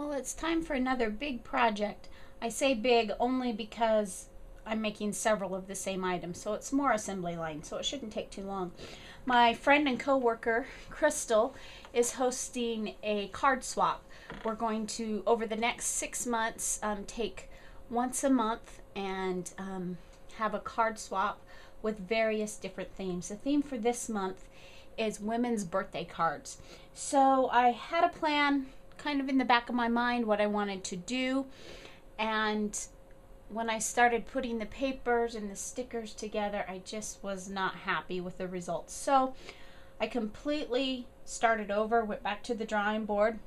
Well, it's time for another big project. I say big only because I'm making several of the same item, so it's more assembly line, so it shouldn't take too long. My friend and co-worker, Crystal, is hosting a card swap. We're going to, over the next 6 months, take once a month and have a card swap with various different themes. The theme for this month is women's birthday cards. So I had a plan kind of in the back of my mind what I wanted to do, and when I started putting the papers and the stickers together, I just was not happy with the results. So I completely started over, went back to the drawing board,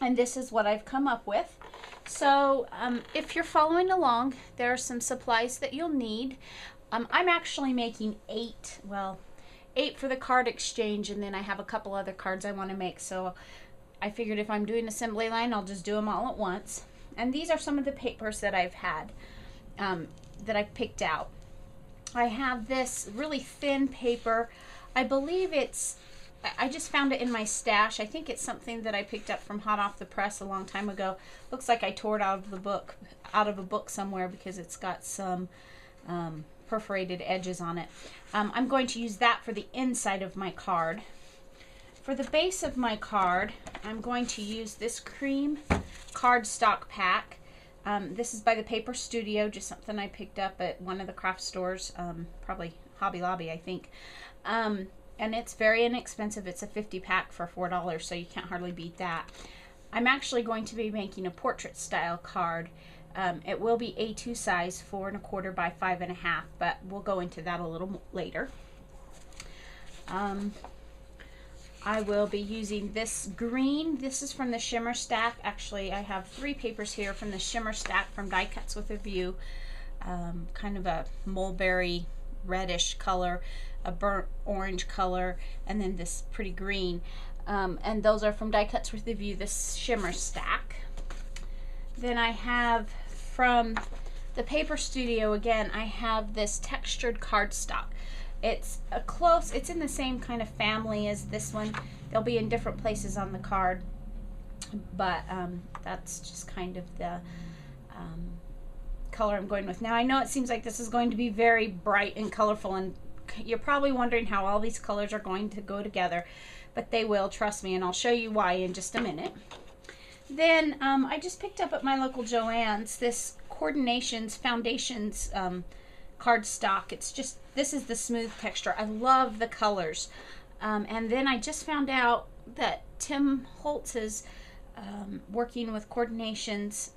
and this is what I've come up with. So if you're following along, there are some supplies that you'll need. I'm actually making eight for the card exchange, and then I have a couple other cards I want to make. So I figured if I'm doing assembly line, I'll just do them all at once. And these are some of the papers that I've had, that I've picked out. I have this really thin paper. I believe I just found it in my stash. I think it's something that I picked up from Hot Off the Press a long time ago. Looks like I tore it out of a book somewhere because it's got some perforated edges on it. I'm going to use that for the inside of my card. For the base of my card, I'm going to use this cream cardstock pack. This is by the Paper Studio, just something I picked up at one of the craft stores, probably Hobby Lobby, I think. And it's very inexpensive. It's a 50 pack for $4, so you can't hardly beat that. I'm actually going to be making a portrait style card. It will be A2 size, 4 1/4 by 5 1/2, but we'll go into that a little later. I will be using this green. This is from the Shimmer Stack. Actually, I have 3 papers here from the Shimmer Stack from Die Cuts with a View. Kind of a mulberry reddish color, a burnt orange color, and then this pretty green. And those are from Die Cuts with a View, this Shimmer Stack. Then I have from the Paper Studio, again, I have this textured cardstock. It's in the same kind of family as this one. They'll be in different places on the card, but that's just kind of the color I'm going with. Now I know it seems like this is going to be very bright and colorful, and you're probably wondering how all these colors are going to go together, but they will, trust me, and I'll show you why in just a minute. Then I just picked up at my local Joann's this Coordinations Foundations cardstock. This is the smooth texture. I love the colors. And then I just found out that Tim Holtz is working with Coordinations,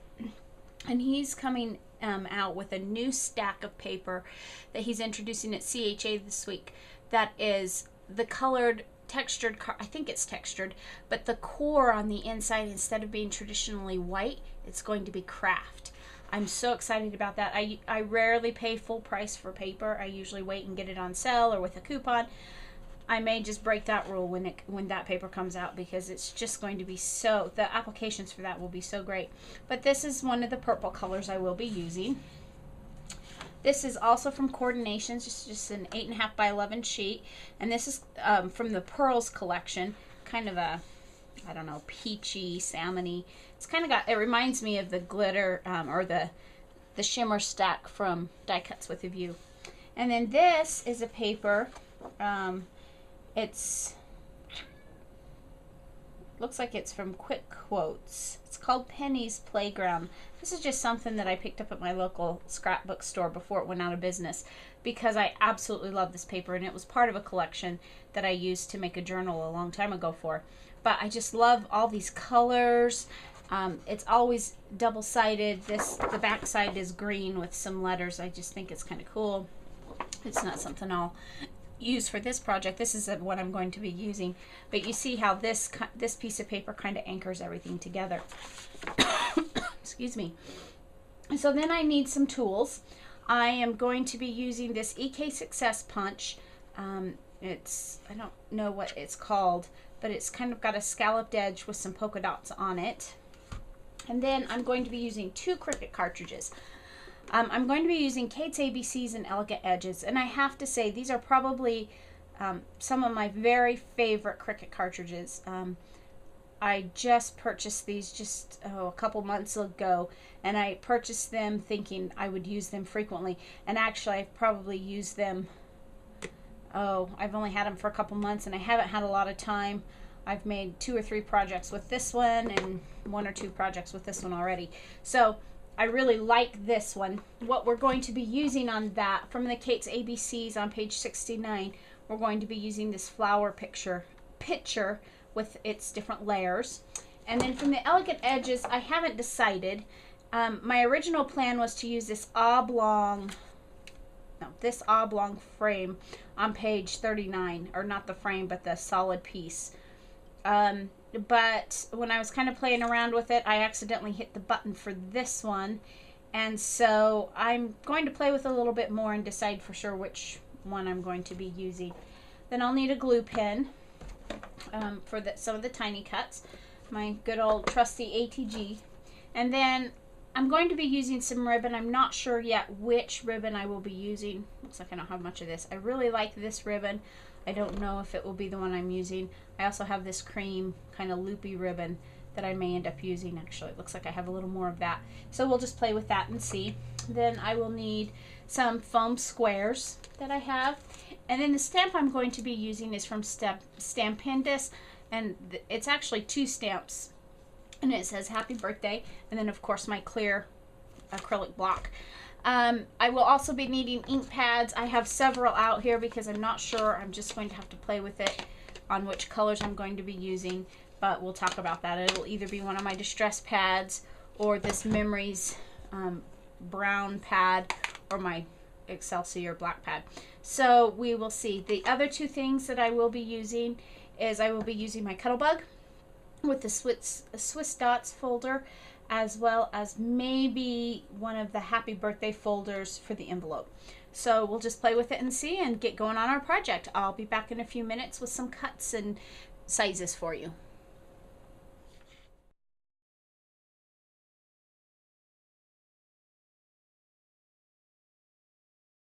and he's coming out with a new stack of paper that he's introducing at CHA this week. That is the colored textured I think it's textured, but the core on the inside, instead of being traditionally white, it's going to be craft. I'm so excited about that. I rarely pay full price for paper. I usually wait and get it on sale or with a coupon. I may just break that rule when that paper comes out, because it's just going to be the applications for that will be so great. But this is one of the purple colors I will be using. This is also from Coordinations, just an 8 1/2 by 11 sheet, and this is from the Pearls collection, kind of a, I don't know, peachy, salmony. It's kind of it reminds me of the glitter or the Shimmer Stack from Die Cuts with a View. And then this is a paper. Looks like it's from Quick Quotes. It's called Penny's Playground. This is just something that I picked up at my local scrapbook store before it went out of business, because I absolutely love this paper, and it was part of a collection that I used to make a journal a long time ago for. But I just love all these colors. It's always double-sided. The back side is green with some letters. I just think it's kind of cool. It's not something I'll use for this project. This is what I'm going to be using. But you see how this piece of paper kind of anchors everything together. Excuse me. So then I need some tools. I am going to be using this EK Success Punch. I don't know what it's called, but it's kind of got a scalloped edge with some polka dots on it. And then I'm going to be using 2 Cricut cartridges. I'm going to be using Kate's ABCs and Elegant Edges, and I have to say these are probably some of my very favorite Cricut cartridges. I just purchased these just a couple months ago, and I purchased them thinking I would use them frequently, and actually I've probably used them, I've only had them for a couple months and I haven't had a lot of time. I've made 2 or 3 projects with this one and 1 or 2 projects with this one already, so I really like this one. What we're going to be using on that, from the Kate's ABCs on page 69, we're going to be using this flower picture with its different layers. And then from the Elegant Edges, I haven't decided. My original plan was to use this oblong frame on page 39, or not the frame, but the solid piece. But when I was kind of playing around with it, I accidentally hit the button for this one, and so I'm going to play with it a little bit more and decide for sure which one I'm going to be using. Then I'll need a glue pen for some of the tiny cuts, my good old trusty ATG, and then I'm going to be using some ribbon. I'm not sure yet which ribbon I will be using. Looks like I don't have much of this. I really like this ribbon. I don't know if it will be the one I'm using. I also have this cream kind of loopy ribbon that I may end up using. Actually, it looks like I have a little more of that. So we'll just play with that and see. Then I will need some foam squares that I have. And then the stamp I'm going to be using is from Stampendous. And it's actually 2 stamps. And it says happy birthday. And then of course my clear acrylic block. I will also be needing ink pads. I have several out here because I'm not sure. I'm just going to have to play with it on which colors I'm going to be using, but we'll talk about that. It'll either be one of my distress pads or this Memories brown pad or my Excelsior black pad. So we will see. The other 2 things that I will be using is I will be using my Cuttlebug with the Swiss Dots folder, as well as maybe one of the happy birthday folders for the envelope. So we'll just play with it and see and get going on our project. I'll be back in a few minutes with some cuts and sizes for you.